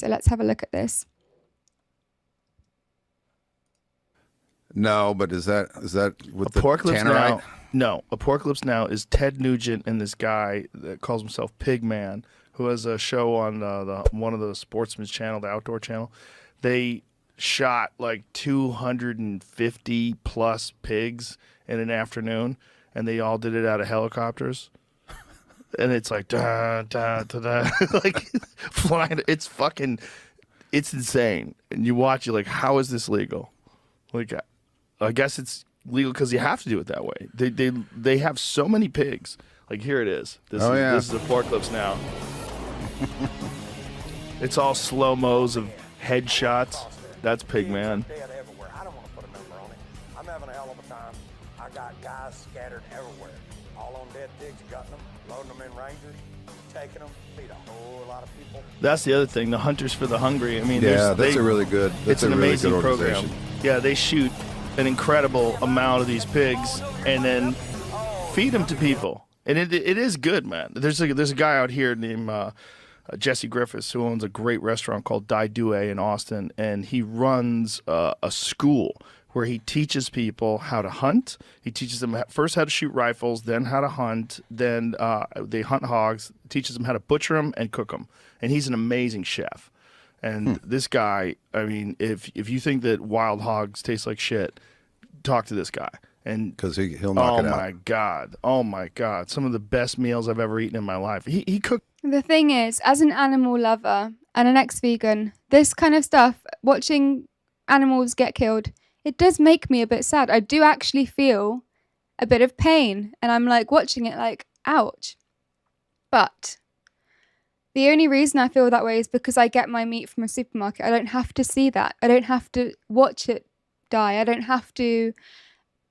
So let's have a look at this. No, but is that with the Apocalypse Tannerite? Now? No, Apocalypse Now is Ted Nugent and this guy that calls himself Pigman, who has a show on one of the Sportsman's channel, the Outdoor channel. They shot like 250 plus pigs in an afternoon, and they all did it out of helicopters. And it's like da da da da, like flying. It's insane. And you watch, you're like, how is this legal? Like, I guess it's legal because you have to do it that way. They have so many pigs. Like, here it is. This is Apocalypse Now. It's all slow mos of headshots. That's Pigman. I don't want to put a number on it. I'm having a hell of a time. I got guys scattered everywhere, all on dead pigs, gutting them, loading them in Rangers, taking them, feed a whole lot of people. That's the other thing. The Hunters for the Hungry. I mean, yeah, that's a really good. It's an amazing program. Yeah, they shoot an incredible amount of these pigs and then feed them to people, and it is good, man. There's a guy out here named Jesse Griffiths who owns a great restaurant called Die Due in Austin, and he runs a school where he teaches people how to hunt. He teaches them first how to shoot rifles, then how to hunt, then they hunt hogs, teaches them how to butcher them and cook them. And he's an amazing chef. And this guy, I mean, if you think that wild hogs taste like shit, talk to this guy. And because he'll knock it out. Oh my God. Some of the best meals I've ever eaten in my life. He cooked. The thing is, as an animal lover and an ex-vegan, this kind of stuff, watching animals get killed, it does make me a bit sad. I do actually feel a bit of pain, and I'm like watching it like, ouch. But the only reason I feel that way is because I get my meat from a supermarket. I don't have to see that. I don't have to watch it die. I don't have to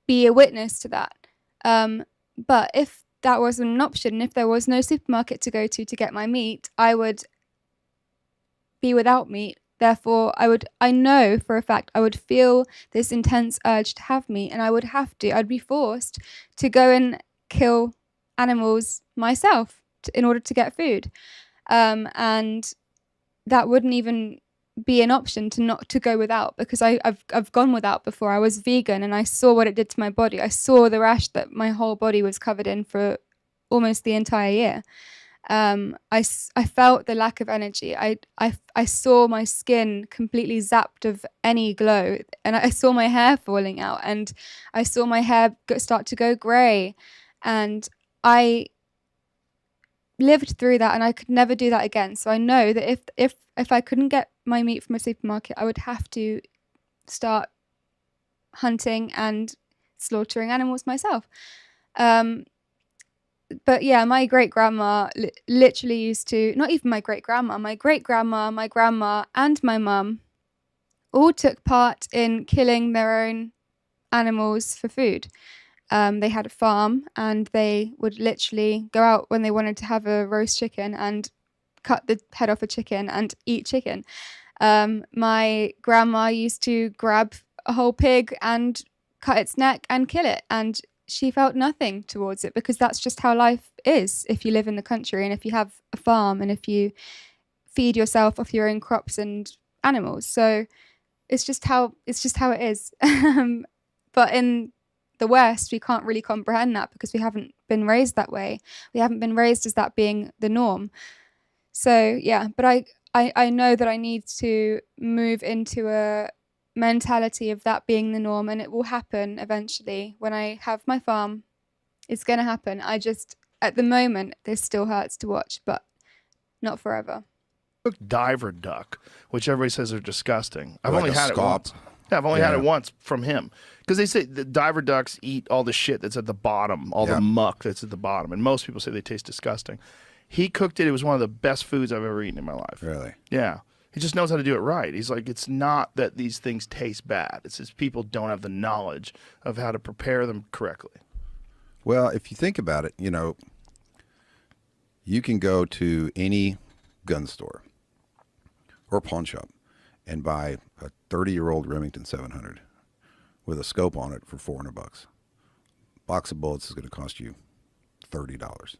be a witness to that. But if that wasn't an option, if there was no supermarket to go to get my meat, I would be without meat. Therefore, I know for a fact I would feel this intense urge to have meat, and I'd be forced to go and kill animals myself in order to get food. And that wouldn't even be an option to go without, because I've gone without before. I was vegan and I saw what it did to my body. I saw the rash that my whole body was covered in for almost the entire year. I felt the lack of energy. I saw my skin completely zapped of any glow, and I saw my hair falling out, and I saw my hair start to go grey, and I lived through that, and I could never do that again. So I know that if I couldn't get my meat from a supermarket, I would have to start hunting and slaughtering animals myself. But yeah, my great-grandma literally used to, not even my great-grandma, my great-grandma, my grandma, and my mum all took part in killing their own animals for food. They had a farm, and they would literally go out when they wanted to have a roast chicken and cut the head off a chicken and eat chicken. My grandma used to grab a whole pig and cut its neck and kill it, and she felt nothing towards it, because that's just how life is if you live in the country and if you have a farm and if you feed yourself off your own crops and animals. So it's just how it is. But in the West, we can't really comprehend that because we haven't been raised that way. We haven't been raised as that being the norm. So yeah, but I know that I need to move into a mentality of that being the norm, and it will happen eventually when I have my farm. It's going to happen. At the moment, this still hurts to watch, but not forever. Diver duck, which everybody says are disgusting. I've Like only a had it scaup? once. Yeah, I've only had it once from him, because they say the diver ducks eat all the shit that's at the bottom, all the muck that's at the bottom, and most people say they taste disgusting. He cooked it. It was one of the best foods I've ever eaten in my life. Really? Yeah. He just knows how to do it right. He's like, it's not that these things taste bad. It's just people don't have the knowledge of how to prepare them correctly. Well, if you think about it, you can go to any gun store or pawn shop and buy a 30-year-old Remington 700 with a scope on it for $400. Box of bullets is going to cost you $30.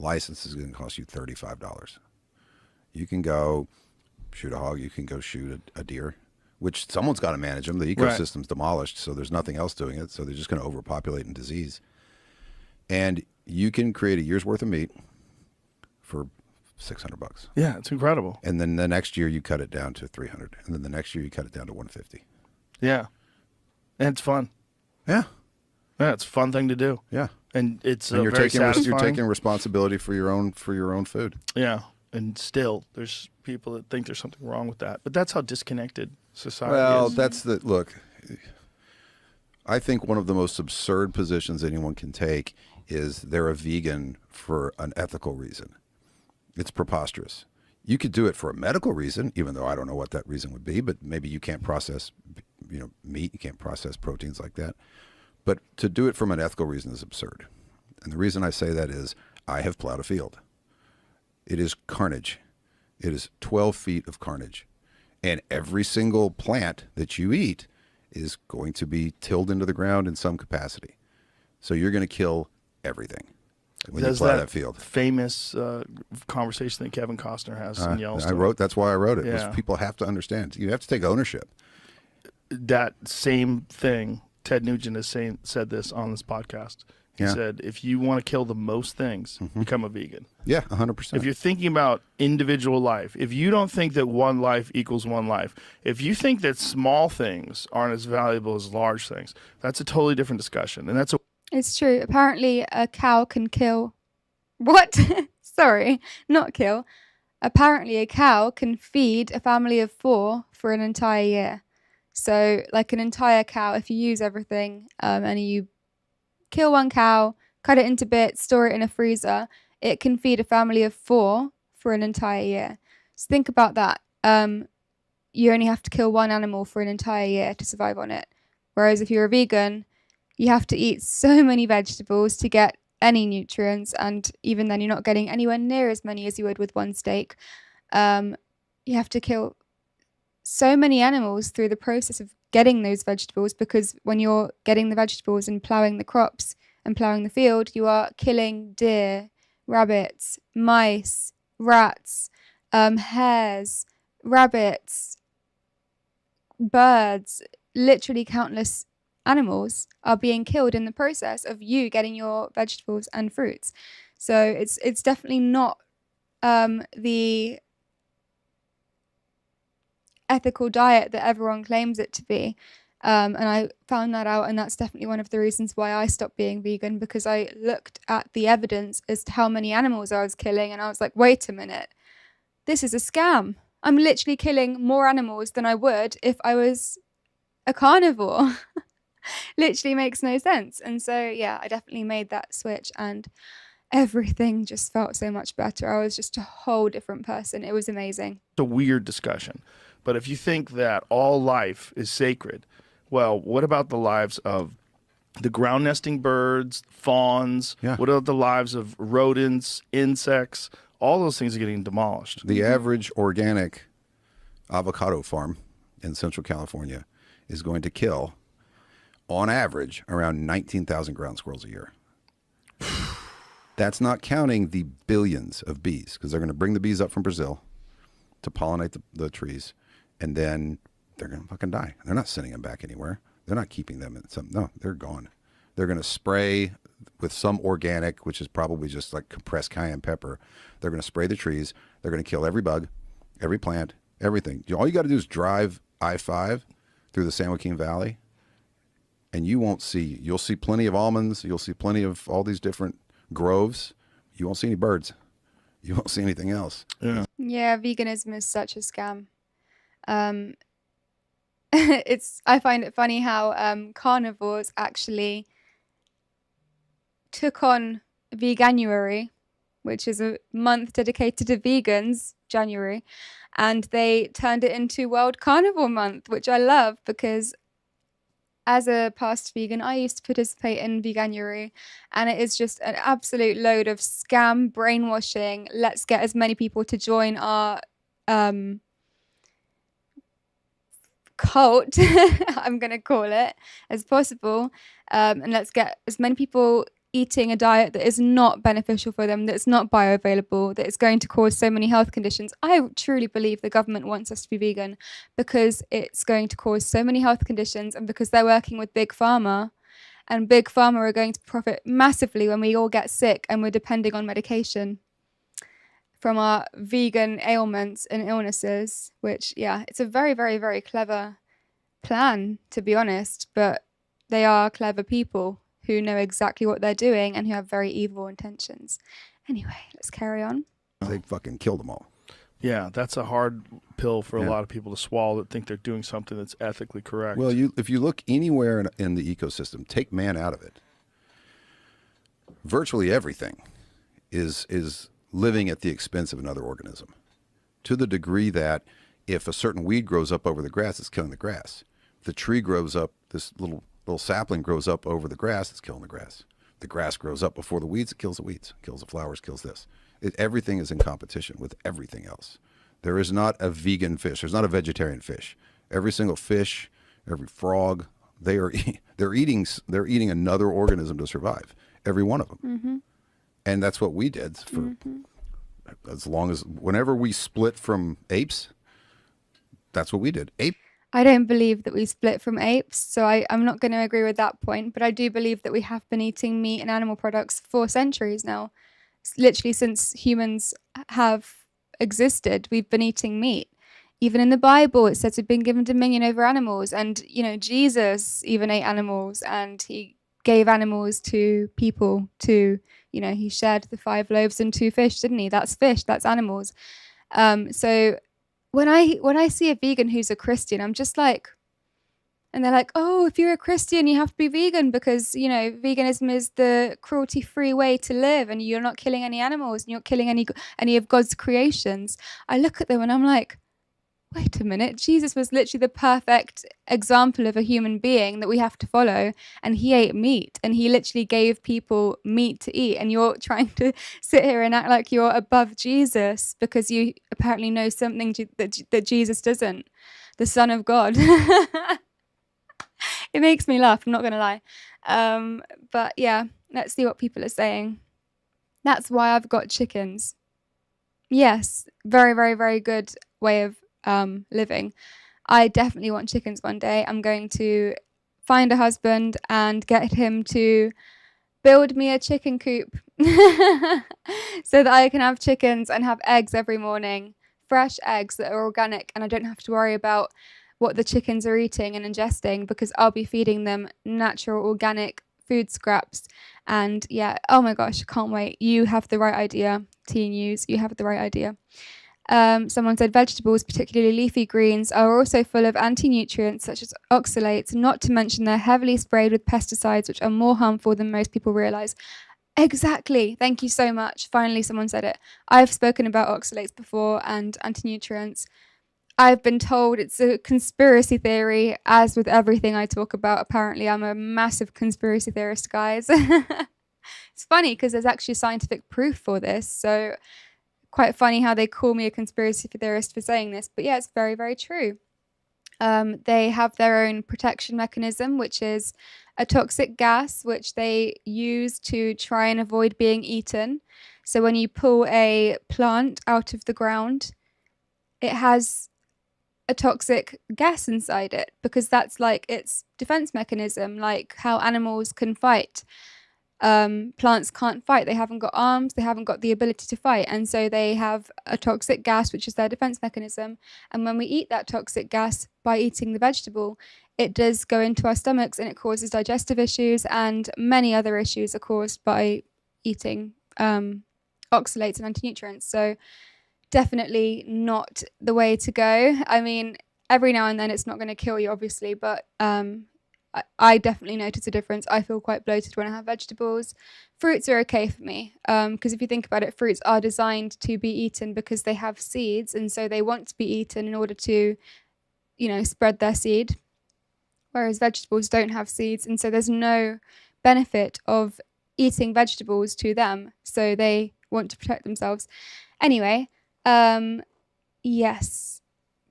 License is going to cost you $35. You can go shoot a hog, you can go shoot a deer, which someone's got to manage them. The ecosystem's demolished, so there's nothing else doing it. So they're just going to overpopulate and disease. And you can create a year's worth of meat for $600. Yeah, it's incredible. And then the next year you cut it down to 300, and then the next year you cut it down to 150. Yeah, and it's fun. Yeah, yeah, it's a fun thing to do. Yeah, and it's and very satisfying. You're taking responsibility for your own food. Yeah, and still there's people that think there's something wrong with that, but that's how disconnected society is. That's the look. I think one of the most absurd positions anyone can take is they're a vegan for an ethical reason. It's preposterous. You could do it for a medical reason, even though I don't know what that reason would be, but maybe you can't process, meat, you can't process proteins like that. But to do it from an ethical reason is absurd. And the reason I say that is I have plowed a field. It is carnage. It is 12 feet of carnage. And every single plant that you eat is going to be tilled into the ground in some capacity. So you're going to kill everything when you plow that field. Famous conversation that Kevin Costner has in Yellowstone. That's why I wrote it. Yeah. Was people have to understand. You have to take ownership. That same thing, Ted Nugent has said this on this podcast. He said, if you want to kill the most things, become a vegan. Yeah, 100%. If you're thinking about individual life, if you don't think that one life equals one life, if you think that small things aren't as valuable as large things, that's a totally different discussion. And that's It's true. Apparently, a cow can kill. What? Sorry, not kill. Apparently, a cow can feed a family of 4 for an entire year. So, like an entire cow, if you use everything and you kill one cow, cut it into bits, store it in a freezer, it can feed a family of 4 for an entire year. So think about that. You only have to kill one animal for an entire year to survive on it. Whereas if you're a vegan, you have to eat so many vegetables to get any nutrients, and even then you're not getting anywhere near as many as you would with one steak. You have to kill so many animals through the process of getting those vegetables, because when you're getting the vegetables and ploughing the crops and ploughing the field, you are killing deer, rabbits, mice, rats, hares, rabbits, birds. Literally countless animals are being killed in the process of you getting your vegetables and fruits. So it's definitely not the ethical diet that everyone claims it to be. And I found that out, and that's definitely one of the reasons why I stopped being vegan, because I looked at the evidence as to how many animals I was killing, and I was like, wait a minute, this is a scam. I'm literally killing more animals than I would if I was a carnivore. Literally makes no sense. And so, yeah, I definitely made that switch, and everything just felt so much better. I was just a whole different person. It was amazing. a weird discussion. But if you think that all life is sacred, well, what about the lives of the ground nesting birds, fawns? Yeah. What about the lives of rodents, insects? All those things are getting demolished. The average organic avocado farm in Central California is going to kill, on average, around 19,000 ground squirrels a year. That's not counting the billions of bees, because they're going to bring the bees up from Brazil to pollinate the trees, and then they're going to fucking die. They're not sending them back anywhere. They're not keeping them in some. No, they're gone. They're going to spray with some organic, which is probably just like compressed cayenne pepper. They're going to spray the trees. They're going to kill every bug, every plant, everything. All you got to do is drive I-5 through the San Joaquin Valley, and you'll see plenty of almonds. You'll see plenty of all these different groves. You won't see any birds. You won't see anything else. Yeah, veganism is such a scam. I find it funny how carnivores actually took on Veganuary, which is a month dedicated to vegans, January, and they turned it into World Carnivore Month, which I love, because as a past vegan, I used to participate in Veganuary, and it is just an absolute load of scam brainwashing. Let's get as many people to join our cult, I'm going to call it, as possible. And let's get as many people eating a diet that is not beneficial for them, that's not bioavailable, that is going to cause so many health conditions. I truly believe the government wants us to be vegan because it's going to cause so many health conditions, and because they're working with Big Pharma, and Big Pharma are going to profit massively when we all get sick and we're depending on medication from our vegan ailments and illnesses, which, yeah, it's a very, very, very clever plan, to be honest, but they are clever people who know exactly what they're doing and who have very evil intentions. Anyway, let's carry on. They fucking killed them all. Yeah, that's a hard pill for a lot of people to swallow that think they're doing something that's ethically correct. Well, if you look anywhere in the ecosystem, take man out of it, virtually everything is living at the expense of another organism, to the degree that if a certain weed grows up over the grass, it's killing the grass. If the tree grows up, this little sapling grows up over the grass, it's killing the grass. The grass grows up before the weeds, it kills the weeds, kills the flowers, kills this. Everything is in competition with everything else. There is not a vegan fish. There's not a vegetarian fish. Every single fish, every frog, they're eating another organism to survive. Every one of them. Mm-hmm. And that's what we did for as long as, whenever we split from apes, that's what we did. I don't believe that we split from apes, so I'm not going to agree with that point, but I do believe that we have been eating meat and animal products for centuries now. Literally since humans have existed, we've been eating meat. Even in the Bible, it says we've been given dominion over animals, and, you know, Jesus even ate animals, and he gave animals to people to, you know, he shared the 5 loaves and 2 fish, didn't he? That's fish, that's animals. So when I see a vegan who's a Christian, I'm just like, and they're like, oh, if you're a Christian, you have to be vegan because, you know, veganism is the cruelty-free way to live, and you're not killing any animals, and you're not killing any of God's creations. I look at them and I'm like, wait a minute, Jesus was literally the perfect example of a human being that we have to follow, and he ate meat, and he literally gave people meat to eat, and you're trying to sit here and act like you're above Jesus because you apparently know something that Jesus doesn't, the Son of God. It makes me laugh, I'm not going to lie. But yeah, let's see what people are saying. That's why I've got chickens. Yes, very, very, very good way of living. I definitely want chickens one day. I'm going to find a husband and get him to build me a chicken coop so that I can have chickens and have eggs every morning, fresh eggs that are organic, and I don't have to worry about what the chickens are eating and ingesting because I'll be feeding them natural organic food scraps. And yeah, oh my gosh, can't wait. You have the right idea, Teen News, you have the right idea. Someone said vegetables, particularly leafy greens, are also full of anti-nutrients such as oxalates, not to mention they're heavily sprayed with pesticides, which are more harmful than most people realize. Exactly. Thank you so much. Finally, someone said it. I've spoken about oxalates before and anti-nutrients. I've been told it's a conspiracy theory, as with everything I talk about. Apparently, I'm a massive conspiracy theorist, guys. It's funny because there's actually scientific proof for this, so quite funny how they call me a conspiracy theorist for saying this, but yeah, it's very, very true. They have their own protection mechanism, which is a toxic gas, which they use to try and avoid being eaten. So when you pull a plant out of the ground, it has a toxic gas inside it because that's like its defense mechanism, like how animals can fight. Plants can't fight. They haven't got arms. They haven't got the ability to fight. And so they have a toxic gas, which is their defense mechanism. And when we eat that toxic gas by eating the vegetable, it does go into our stomachs and it causes digestive issues, and many other issues are caused by eating oxalates and anti-nutrients. So definitely not the way to go. I mean, every now and then it's not going to kill you, obviously, but I definitely notice a difference. I feel quite bloated when I have vegetables. Fruits are okay for me because if you think about it, fruits are designed to be eaten because they have seeds, and so they want to be eaten in order to, you know, spread their seed. Whereas vegetables don't have seeds, and so there's no benefit of eating vegetables to them, so they want to protect themselves. Anyway, yes.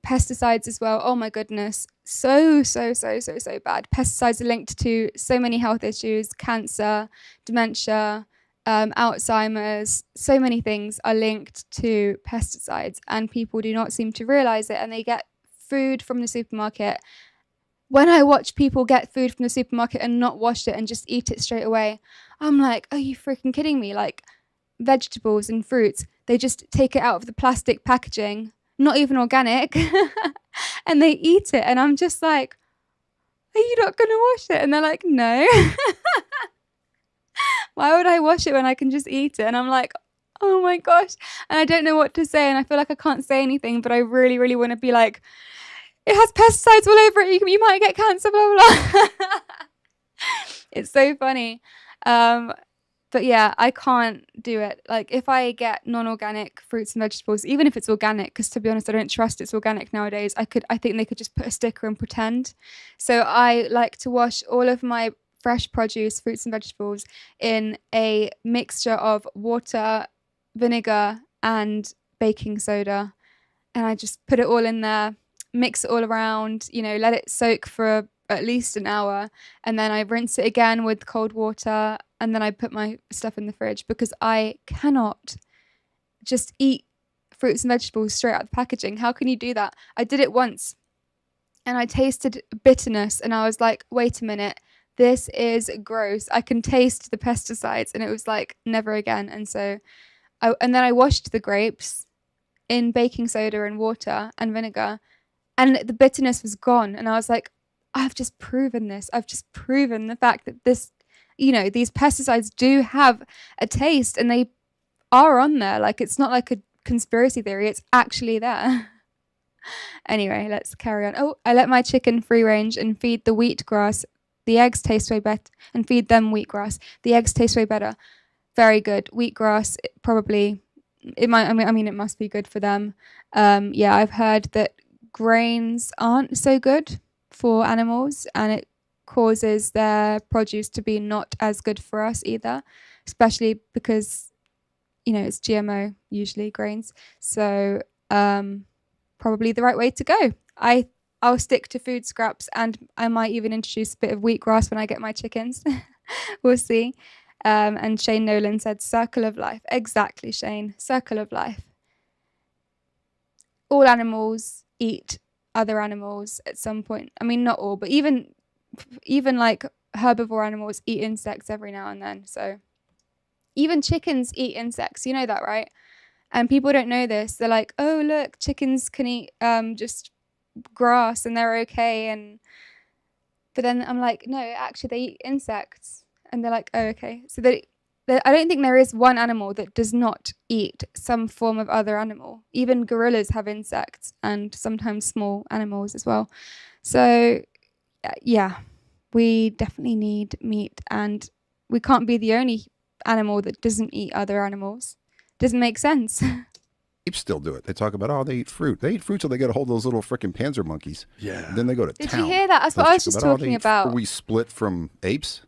pesticides as well. Oh my goodness. So bad. Pesticides are linked to so many health issues, cancer, dementia, Alzheimer's. So many things are linked to pesticides, and people do not seem to realize it, and they get food from the supermarket. When I watch people get food from the supermarket and not wash it and just eat it straight away, I'm like, are you freaking kidding me? Like vegetables and fruits, they just take it out of the plastic packaging, not even organic, and they eat it. And I'm just like, are you not going to wash it? And they're like, no. Why would I wash it when I can just eat it? And I'm like, oh my gosh. And I don't know what to say. And I feel like I can't say anything, but I really, really want to be like, it has pesticides all over it. You might get cancer, blah, blah, blah. It's so funny. But yeah, I can't do it. Like if I get non-organic fruits and vegetables, even if it's organic, because to be honest, I don't trust it's organic nowadays. I think they could just put a sticker and pretend. So I like to wash all of my fresh produce, fruits and vegetables in a mixture of water, vinegar, and baking soda. And I just put it all in there, mix it all around, let it soak for at least an hour. And then I rinse it again with cold water. And then I put my stuff in the fridge because I cannot just eat fruits and vegetables straight out of the packaging. How can you do that? I did it once and I tasted bitterness and I was like, wait a minute, this is gross. I can taste the pesticides. And it was like, never again. And so, and then I washed the grapes in baking soda and water and vinegar, and the bitterness was gone. And I was like, I've just proven this. I've just proven the fact that this, these pesticides do have a taste and they are on there. Like, it's not like a conspiracy theory. It's actually there. Anyway, let's carry on. Oh, I let my chicken free range and feed the wheatgrass. The eggs taste way better, and feed them wheatgrass. The eggs taste way better. Very good. Wheatgrass, probably, it must be good for them. Yeah, I've heard that grains aren't so good for animals, and it causes their produce to be not as good for us either, especially because, it's GMO, usually grains. So probably the right way to go. I'll stick to food scraps, and I might even introduce a bit of wheatgrass when I get my chickens. We'll see. And Shane Nolan said, circle of life. Exactly, Shane. Circle of life. All animals eat other animals at some point. I mean, not all, but even like herbivore animals eat insects every now and then. So even chickens eat insects. You know that, right? And people don't know this. They're like, oh, look, chickens can eat just grass and they're okay. But then I'm like, no, actually they eat insects. And they're like, oh, okay. So I don't think there is one animal that does not eat some form of other animal. Even gorillas have insects and sometimes small animals as well. So yeah, we definitely need meat, and we can't be the only animal that doesn't eat other animals. Doesn't make sense. Apes still do it. They talk about, they eat fruit. They eat fruit till they get a hold of those little freaking panzer monkeys. Yeah. And then they go to Did town. you hear that? That's what I was just talking about. We split from apes.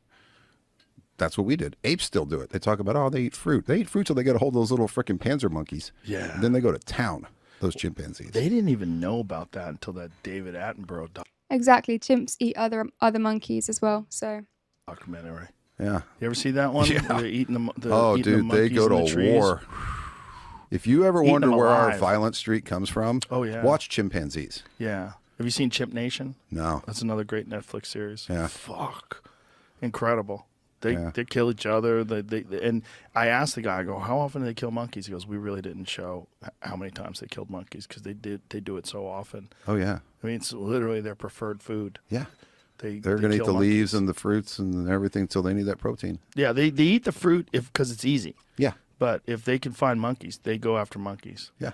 That's what we did. Apes still do it. They talk about, they eat fruit. They eat fruit till they get a hold of those little freaking panzer monkeys. Yeah. And then they go to town, those chimpanzees. They didn't even know about that until that David Attenborough Exactly. Chimps eat other monkeys as well. So documentary. Yeah. You ever see that one? Yeah. They're eating Dude, they go to war. If you ever wonder where our violent streak comes from, watch chimpanzees. Yeah. Have you seen Chimp Nation? No. That's another great Netflix series. Yeah. Fuck. Incredible. They kill each other. And I asked the guy, I go, how often do they kill monkeys? He goes, we really didn't show how many times they killed monkeys because they do it so often. Oh, yeah. I mean, it's literally their preferred food. Yeah. They're going to eat the leaves and the fruits and everything until they need that protein. Yeah, they eat the fruit because it's easy. Yeah. But if they can find monkeys, they go after monkeys. Yeah.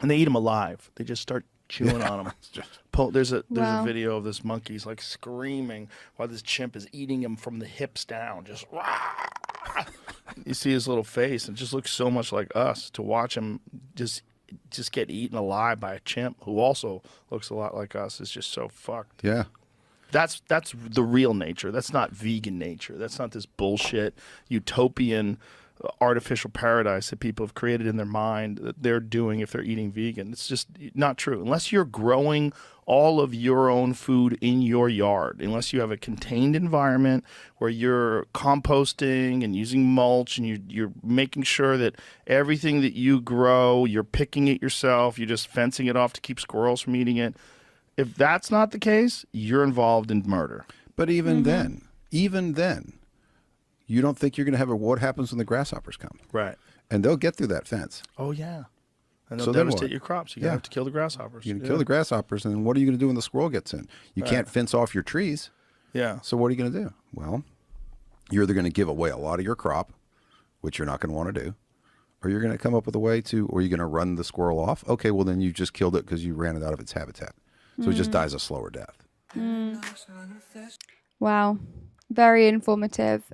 And they eat them alive. They just start chewing on them. There's a video of this monkey's like screaming while this chimp is eating him from the hips down. Just you see his little face, and it just looks so much like us to watch him just get eaten alive by a chimp who also looks a lot like us. Is just so fucked. Yeah. That's the real nature. That's not vegan nature. That's not this bullshit utopian artificial paradise that people have created in their mind that they're doing if they're eating vegan. It's just not true. Unless you're growing all of your own food in your yard, unless you have a contained environment where you're composting and using mulch and you're making sure that everything that you grow, you're picking it yourself, you're just fencing it off to keep squirrels from eating it. If that's not the case, you're involved in murder. But even then, you don't think you're going to have what happens when the grasshoppers come. Right. And they'll get through that fence. Oh, yeah. And they'll So then devastate what? your crops. You're going to have to kill the grasshoppers. You're going to kill the grasshoppers, and then what are you going to do when the squirrel gets in? You can't fence off your trees. Yeah. So what are you going to do? Well, you're either going to give away a lot of your crop, which you're not going to want to do, or you're going to come up with a way to, or you're going to run the squirrel off. Okay, well, then you just killed it because you ran it out of its habitat. So it just dies a slower death. Wow. Very informative.